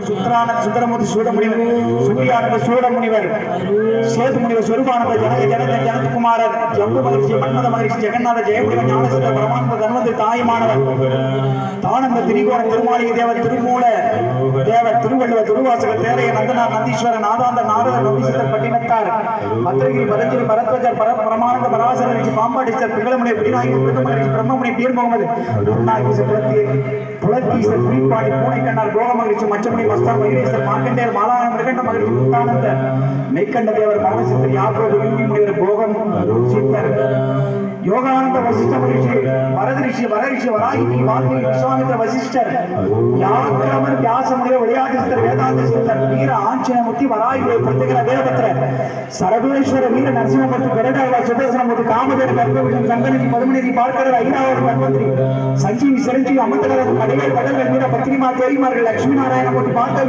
சுந்தரானந்த சுந்தரமூர்த்தி சூடமுனிவர் சூரியானந்த சூடமுனிவர் சேது முனிவர் சொருபானந்த ஜனகுமாரர் ஜம்பு மகிழ்ச்சி மன்மத மகிழ்ச்சி ஜெகநாத ஜெயமுடிவன் ஞானசுந்த பரமானந்த தன்வந்தி தாயுமானவர் தானந்த திரிகோண திருமாளிகை தேவர் திருமூல தேவர் திருவள்ளுவர் திருவாசகர் தேரைய நந்தனார் நந்தீஸ்வரர் நாதாந்த நாரதர் நந்தீஸ்வரர் பட்டினத்தார் மத்திரகிரி பதஞ்சலி பரத்வஜர் பரமானந்த பராசரர் பாம்பாடிசர் பிங்களமுனை விநாயகர் பிரம்மமகிழ்ச்சி பிரம்மமுனை பீர் முகமது புலத்தீசர் குறிப்பாடி பூனைக்கண்ணார் கோக மகிழ்ச்சி மச்சமுனி மஸ்தான் மகிழேசர் மார்க்கண்டேயர் மாலான மிருகண்ட மகிழ்ச்சி முத்தானந்த மெய்கண்ட தேவர் மௌனசித்தர் யாப்ரோடு யூகி முனிவர் போகம் சித்தர் யோகானந்த வசிஷ்ட மகிழ்ச்சி வரதரிஷி வரரிஷி வராகி வால்மீகி விஸ்வாமித்திர வசிஷ்டர் யாக்கிரமர் வியாசமுனிவர் விளையாட்டுஸ்தர் வேதாந்தஸ்தர் வீர ஆஞ்சநேயமூர்த்தி வராகி பிரத்யேக வேதபத்திரர் சரபேஸ்வர வீர நரசிம்மூர்த்தி பெரடாள சுதர்சனமூர்த்தி காமதேவ கர்ப்பவிஷம் சங்கநிதி பதுமநிதி பார்க்கடர் ஐராவத பத்மந்திரி சஞ்சீவி சிரஞ்சீவி அமர்த்தகர் கடைகள் கடல்கள் வீர பத்திரிமா தேவிமார்கள் லட்சுமி நாராயணமூர்த்தி பார்க்க